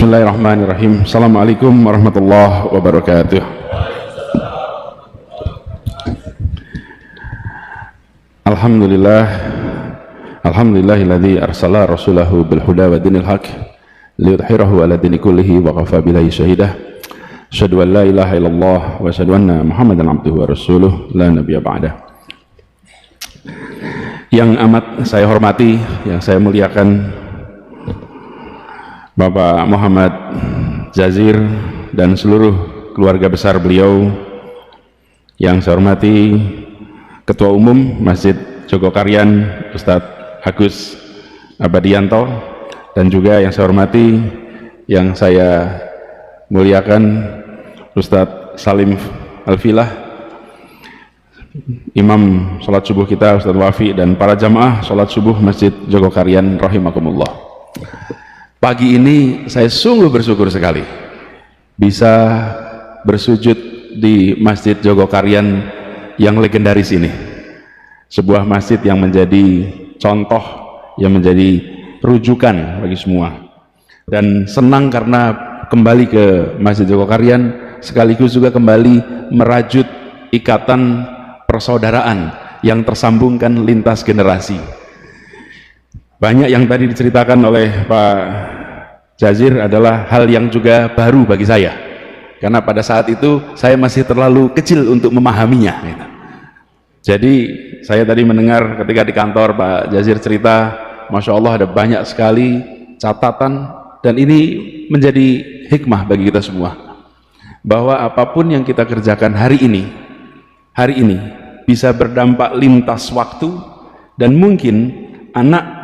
Bismillahirrahmanirrahim. Assalamualaikum warahmatullahi wabarakatuh. Alhamdulillah, alhamdulillahilladzi arsala rasulahu bil huda wa dinil haq liyudhhirahu ala dini kullihi wa kafa billahi syahidah. Asyhadu an la ilaha illallah wa asyhadu anna Muhammadan abduhu wa rasuluh la nabiyya ba'dah. Yang amat saya hormati, yang saya muliakan, Bapak Muhammad Jazir dan seluruh keluarga besar beliau. Yang saya hormati Ketua Umum Masjid Jogokaryan Ustadz Agus Abadianto, dan juga yang saya hormati, yang saya muliakan Ustadz Salim Alfilah, Imam sholat subuh kita Ustadz Wafi, dan para jamaah sholat subuh Masjid Jogokaryan rahimakumullah. Pagi ini saya sungguh bersyukur sekali bisa bersujud di Masjid Jogokaryan yang legendaris ini, sebuah masjid yang menjadi contoh, yang menjadi rujukan bagi semua. Dan senang karena kembali ke Masjid Jogokaryan sekaligus juga kembali merajut ikatan persaudaraan yang tersambungkan lintas generasi. Banyak yang tadi diceritakan oleh Pak Jazir adalah hal yang juga baru bagi saya, karena pada saat itu saya masih terlalu kecil untuk memahaminya. Jadi saya tadi mendengar ketika di kantor Pak Jazir cerita, Masya Allah ada banyak sekali catatan, dan ini menjadi hikmah bagi kita semua, bahwa apapun yang kita kerjakan hari ini bisa berdampak lintas waktu, dan mungkin anak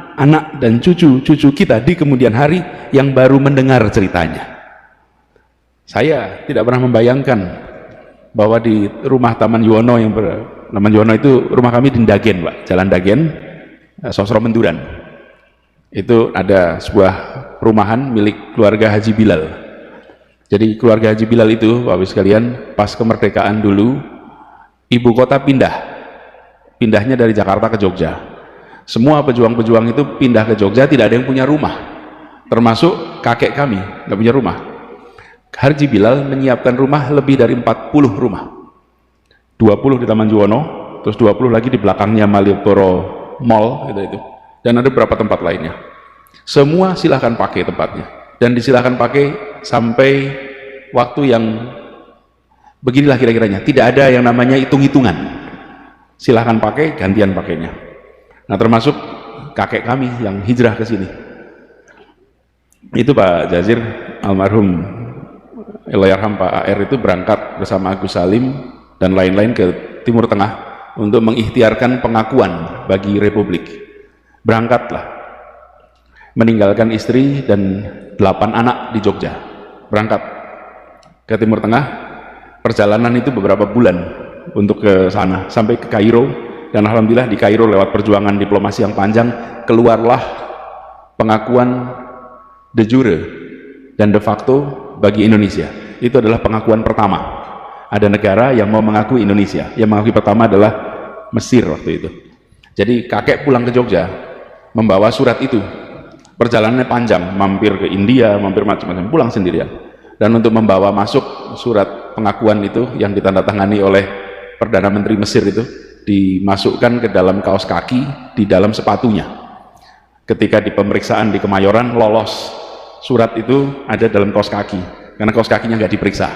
dan cucu-cucu kita di kemudian hari yang baru mendengar ceritanya. Saya tidak pernah membayangkan bahwa di rumah Taman Yuwono, Taman Yuwono itu rumah kami di Dagen, Pak, Jalan Dagen, Sosro Menduran. Itu ada sebuah perumahan milik keluarga Haji Bilal. Jadi keluarga Haji Bilal itu, Bapak Ibu sekalian, pas kemerdekaan dulu, ibu kota pindahnya dari Jakarta ke Jogja. Semua pejuang-pejuang itu pindah ke Jogja, tidak ada yang punya rumah, termasuk kakek kami, nggak punya rumah. Haji Bilal menyiapkan rumah lebih dari 40 rumah, 20 di Taman Juwono, terus 20 lagi di belakangnya Malioboro Mall itu, dan ada beberapa tempat lainnya. Semua silahkan pakai tempatnya, dan disilahkan pakai sampai waktu yang beginilah kira-kiranya. Tidak ada yang namanya hitung-hitungan, silahkan pakai, gantian pakainya. Nah, termasuk kakek kami yang hijrah ke sini. Itu Pak Jazir, almarhum Allahyarham Pak AR itu berangkat bersama Agus Salim dan lain-lain ke Timur Tengah untuk mengikhtiarkan pengakuan bagi Republik. Berangkatlah, meninggalkan istri dan 8 anak di Jogja, berangkat ke Timur Tengah. Perjalanan itu beberapa bulan untuk ke sana, sampai ke Kairo. Dan alhamdulillah di Kairo lewat perjuangan diplomasi yang panjang, keluarlah pengakuan de jure dan de facto bagi Indonesia. Itu adalah pengakuan pertama. Ada negara yang mau mengakui Indonesia. Yang mengakui pertama adalah Mesir waktu itu. Jadi kakek pulang ke Jogja membawa surat itu. Perjalanannya panjang, mampir ke India, mampir macam-macam, pulang sendirian. Dan untuk membawa masuk surat pengakuan itu yang ditandatangani oleh Perdana Menteri Mesir itu, dimasukkan ke dalam kaos kaki di dalam sepatunya. Ketika di pemeriksaan di Kemayoran lolos, surat itu ada dalam kaos kaki, karena kaos kakinya nggak diperiksa,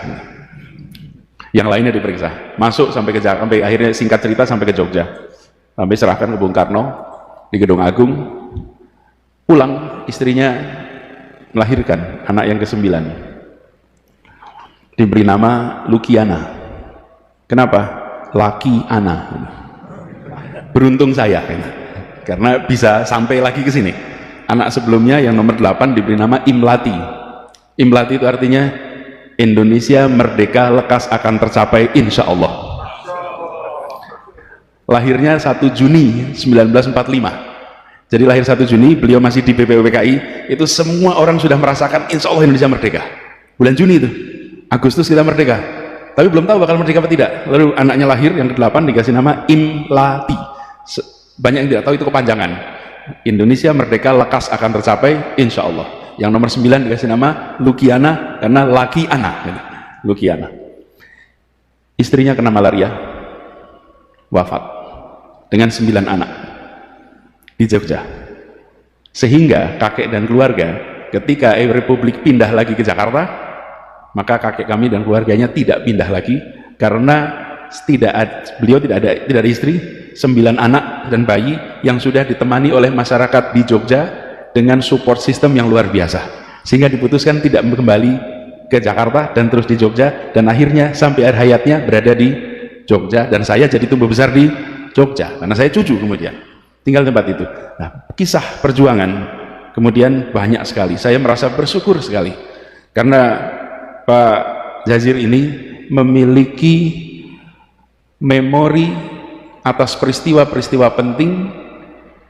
yang lainnya diperiksa. Masuk sampai ke Jakarta, sampai akhirnya singkat cerita sampai ke Jogja, sampai serahkan ke Bung Karno di Gedung Agung. Pulang, istrinya melahirkan anak yang ke-9, diberi nama Lukiana. Kenapa? Laki Ana. Beruntung saya, karena bisa sampai lagi ke sini. Anak sebelumnya yang nomor 8 diberi nama Imlati. Imlati itu artinya Indonesia merdeka lekas akan tercapai insya Allah. Lahirnya 1 Juni 1945. Jadi lahir 1 Juni, beliau masih di BPUPKI, itu semua orang sudah merasakan insya Allah Indonesia merdeka. Bulan Juni itu, Agustus kita merdeka, tapi belum tahu bakal merdeka apa tidak. Lalu anaknya lahir yang ke-8 dikasih nama Imlati. Banyak yang tidak tahu itu kepanjangan. Indonesia merdeka lekas akan tercapai insya Allah. Yang nomor 9 dikasih nama Lukiana karena laki anak, Lukiana. Istrinya kena malaria, wafat dengan 9 anak di Jogja. Sehingga kakek dan keluarga ketika Republik pindah lagi ke Jakarta, maka kakek kami dan keluarganya tidak pindah lagi karena beliau tidak ada istri, 9 anak dan bayi yang sudah ditemani oleh masyarakat di Jogja dengan support system yang luar biasa, sehingga diputuskan tidak kembali ke Jakarta dan terus di Jogja, dan akhirnya sampai akhir hayatnya berada di Jogja, dan saya jadi tumbuh besar di Jogja karena saya cucu kemudian tinggal di tempat itu. Nah, kisah perjuangan kemudian banyak sekali. Saya merasa bersyukur sekali karena Pak Jazir ini memiliki memori atas peristiwa-peristiwa penting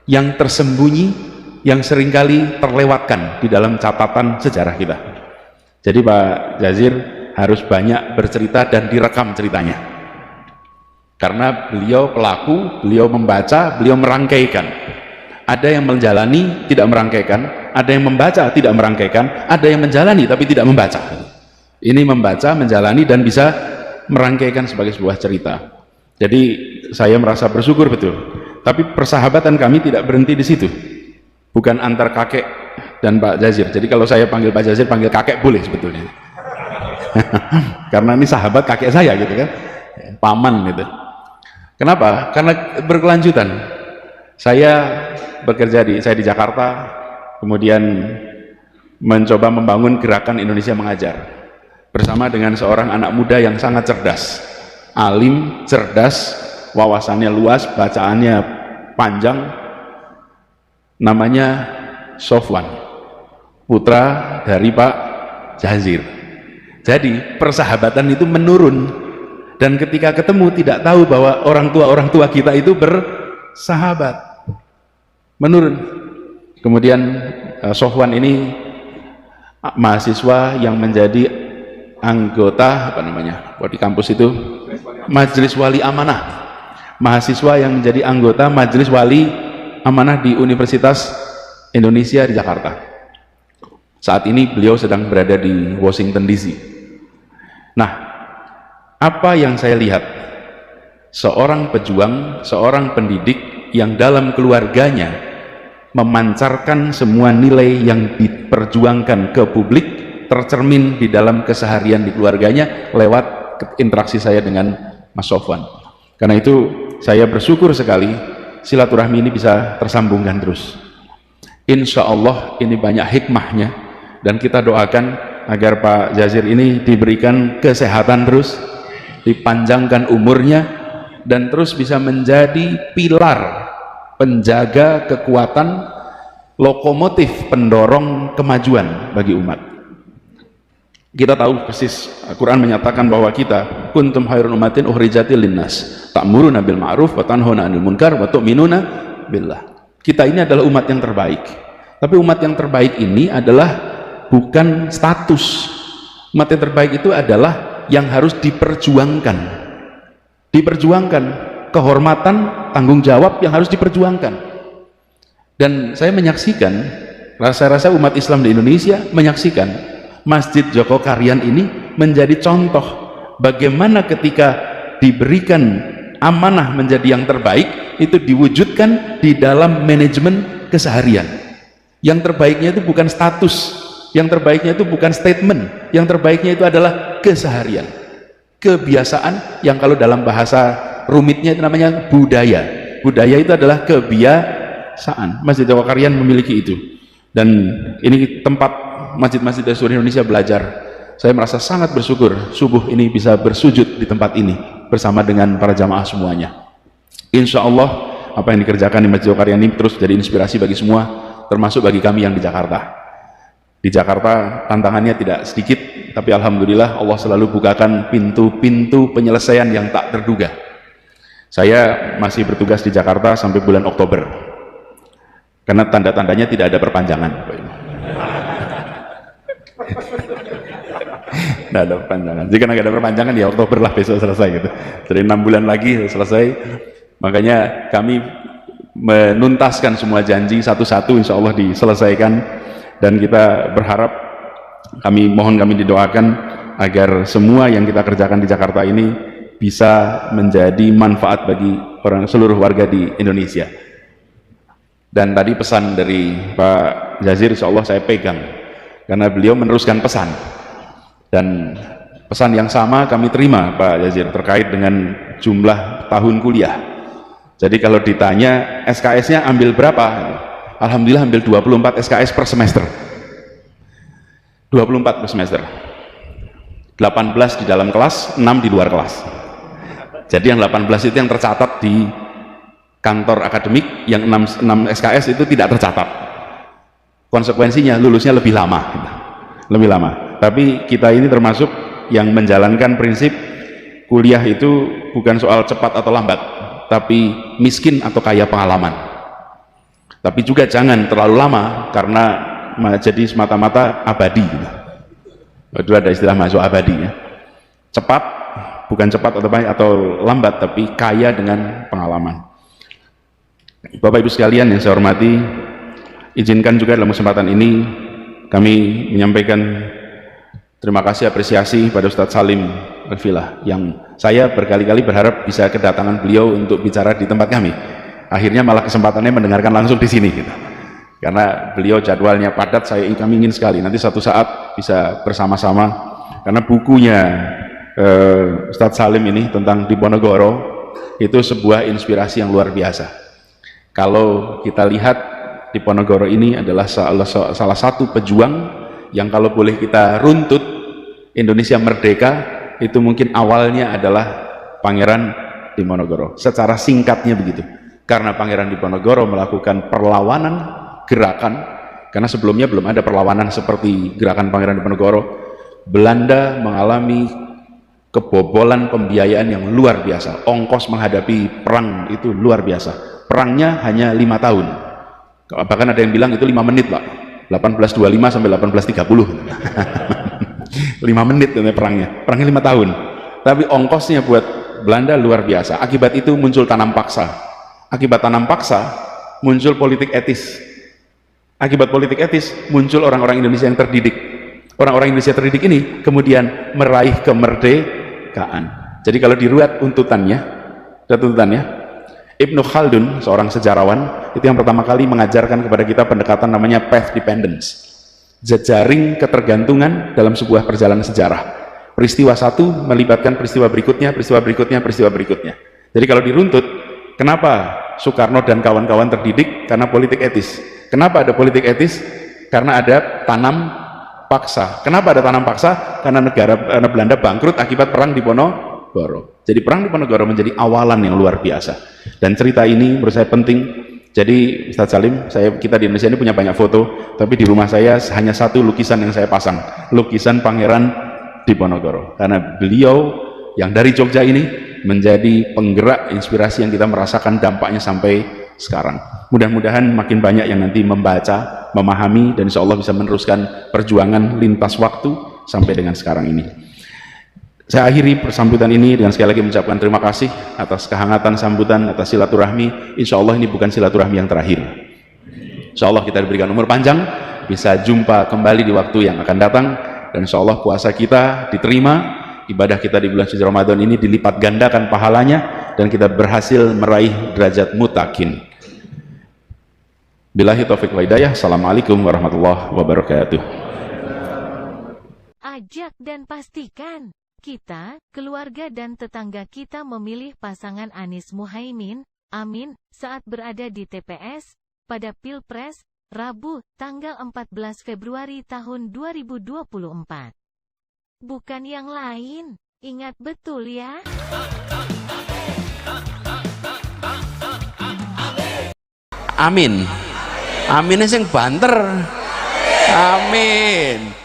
yang tersembunyi, yang seringkali terlewatkan di dalam catatan sejarah kita. Jadi Pak Jazir harus banyak bercerita dan direkam ceritanya, karena beliau pelaku, beliau membaca, beliau merangkaikan. Ada yang menjalani tidak merangkaikan, ada yang membaca tidak merangkaikan, ada yang menjalani tapi tidak membaca. Ini membaca, menjalani, dan bisa merangkaikan sebagai sebuah cerita. Jadi saya merasa bersyukur betul. Tapi persahabatan kami tidak berhenti di situ. Bukan antar kakek dan Pak Jazir. Jadi kalau saya panggil Pak Jazir, panggil kakek boleh sebetulnya. Karena ini sahabat kakek saya gitu kan. Paman gitu. Kenapa? Karena berkelanjutan. Saya bekerja saya di Jakarta, kemudian mencoba membangun gerakan Indonesia Mengajar bersama dengan seorang anak muda yang sangat cerdas. Alim, cerdas, wawasannya luas, bacaannya panjang, namanya Sofwan, putra dari Pak Jazir. Jadi persahabatan itu menurun, dan ketika ketemu tidak tahu bahwa orang tua kita itu bersahabat, menurun. Kemudian Sofwan ini mahasiswa yang menjadi anggota di kampus itu Majelis Wali Amanah, mahasiswa yang menjadi anggota Majelis Wali Amanah di Universitas Indonesia di Jakarta. Saat ini beliau sedang berada di Washington DC. Nah, apa yang saya lihat? Seorang pejuang, seorang pendidik yang dalam keluarganya memancarkan semua nilai yang diperjuangkan ke publik, tercermin di dalam keseharian di keluarganya lewat interaksi saya dengan Mas Sofwan. Karena itu saya bersyukur sekali silaturahmi ini bisa tersambungkan terus. Insya Allah ini banyak hikmahnya, dan kita doakan agar Pak Jazir ini diberikan kesehatan terus, dipanjangkan umurnya, dan terus bisa menjadi pilar penjaga kekuatan, lokomotif pendorong kemajuan bagi umat. Kita tahu persis Al-Quran menyatakan bahwa kita kuntum khairun ummatin ukhrijatil linnas ta'muruna bil ma'ruf wa tanhauna 'anil munkar wa tu'minuna billah. Kita ini adalah umat yang terbaik. Tapi umat yang terbaik ini adalah bukan status. Umat yang terbaik itu adalah yang harus diperjuangkan. Diperjuangkan, kehormatan, tanggung jawab yang harus diperjuangkan. Dan saya menyaksikan, rasa-rasa umat Islam di Indonesia menyaksikan Masjid Joko Karyan ini menjadi contoh bagaimana ketika diberikan amanah menjadi yang terbaik, itu diwujudkan di dalam manajemen keseharian. Yang terbaiknya itu bukan status, yang terbaiknya itu bukan statement, yang terbaiknya itu adalah keseharian, kebiasaan, yang kalau dalam bahasa rumitnya itu namanya budaya. Budaya itu adalah kebiasaan. Masjid Joko Karyan memiliki itu, dan ini tempat masjid-masjid dari seluruh Indonesia belajar. Saya merasa sangat bersyukur subuh ini bisa bersujud di tempat ini bersama dengan para jamaah semuanya. Insya Allah apa yang dikerjakan di Masjid Joko Karyan ini terus jadi inspirasi bagi semua, termasuk bagi kami yang di Jakarta. Di Jakarta tantangannya tidak sedikit, tapi alhamdulillah Allah selalu bukakan pintu-pintu penyelesaian yang tak terduga. Saya masih bertugas di Jakarta sampai bulan Oktober, karena tanda-tandanya tidak ada perpanjangan. Tidak ada perpanjangan. Jika nggak ada perpanjangan ya Oktober lah, besok selesai gitu. Jadi 6 bulan lagi selesai. Makanya kami menuntaskan semua janji satu-satu, insya Allah diselesaikan. dan kita berharap, kami didoakan agar semua yang kita kerjakan di Jakarta ini bisa menjadi manfaat bagi seluruh warga di Indonesia. Dan tadi pesan dari Pak Jazir insya Allah saya pegang, karena beliau meneruskan pesan, dan pesan yang sama kami terima Pak Jazir terkait dengan jumlah tahun kuliah. Jadi kalau ditanya SKS-nya ambil berapa, alhamdulillah ambil 24 SKS per semester, 24 per semester, 18 di dalam kelas, 6 di luar kelas. Jadi yang 18 itu yang tercatat di kantor akademik, yang 6 SKS itu tidak tercatat. Konsekuensinya lulusnya lebih lama, tapi kita ini termasuk yang menjalankan prinsip kuliah itu bukan soal cepat atau lambat, tapi miskin atau kaya pengalaman. Tapi juga jangan terlalu lama karena jadi semata-mata abadi. Itu ada istilah masuk abadi ya. Cepat, bukan cepat atau lambat, tapi kaya dengan pengalaman. Bapak Ibu sekalian yang saya hormati, izinkan juga dalam kesempatan ini kami menyampaikan terima kasih, apresiasi pada Ustadz Salim Al-Filah, yang saya berkali-kali berharap bisa kedatangan beliau untuk bicara di tempat kami. Akhirnya malah kesempatannya mendengarkan langsung di sini gitu. Karena beliau jadwalnya padat, kami ingin sekali nanti satu saat bisa bersama-sama, karena bukunya Ustadz Salim ini tentang Diponegoro itu sebuah inspirasi yang luar biasa. Kalau kita lihat, Diponegoro ini adalah salah satu pejuang yang kalau boleh kita runtut Indonesia merdeka, itu mungkin awalnya adalah Pangeran Diponegoro. Secara singkatnya begitu, karena Pangeran Diponegoro melakukan perlawanan gerakan, karena sebelumnya belum ada perlawanan seperti gerakan Pangeran Diponegoro. Belanda mengalami kebobolan pembiayaan yang luar biasa, ongkos menghadapi perang itu luar biasa. Perangnya hanya 5 tahun, bahkan ada yang bilang itu 5 menit Pak, 1825 sampai 1830 5 menit perangnya 5 tahun, tapi ongkosnya buat Belanda luar biasa. Akibat itu muncul tanam paksa, akibat tanam paksa muncul politik etis, akibat politik etis muncul orang-orang Indonesia yang terdidik. Orang-orang Indonesia terdidik ini kemudian meraih kemerdekaan. Jadi kalau diruat tuntutannya, Ibnu Khaldun, seorang sejarawan, itu yang pertama kali mengajarkan kepada kita pendekatan namanya path dependence, jejaring ketergantungan dalam sebuah perjalanan sejarah. Peristiwa satu melibatkan peristiwa berikutnya, peristiwa berikutnya, peristiwa berikutnya. Jadi kalau diruntut, kenapa Soekarno dan kawan-kawan terdidik? Karena politik etis. Kenapa ada politik etis? Karena ada tanam paksa. Kenapa ada tanam paksa? Karena Belanda bangkrut akibat perang Diponegoro. Jadi perang Diponegoro menjadi awalan yang luar biasa. Dan cerita ini menurut saya penting. Jadi Ustadz Salim, kita di Indonesia ini punya banyak foto, tapi di rumah saya hanya satu lukisan yang saya pasang, lukisan Pangeran Diponegoro. Karena beliau yang dari Jogja ini menjadi penggerak inspirasi yang kita merasakan dampaknya sampai sekarang. Mudah-mudahan makin banyak yang nanti membaca, memahami, dan insya Allah bisa meneruskan perjuangan lintas waktu sampai dengan sekarang ini. Saya akhiri persambutan ini dengan sekali lagi mengucapkan terima kasih atas kehangatan sambutan, atas silaturahmi. Insya Allah ini bukan silaturahmi yang terakhir. Insya Allah kita diberikan umur panjang, bisa jumpa kembali di waktu yang akan datang, dan insya Allah puasa kita diterima, ibadah kita di bulan suci Ramadan ini dilipat gandakan pahalanya, dan kita berhasil meraih derajat mutakin. Billahi taufiq wa hidayah. Assalamualaikum warahmatullahi wabarakatuh. Ajak dan pastikan kita, keluarga dan tetangga kita memilih pasangan Anies Muhaimin, amin, saat berada di TPS, pada Pilpres, Rabu, tanggal 14 Februari tahun 2024. Bukan yang lain, ingat betul ya. Amin. Aminnya sing banter. Amin.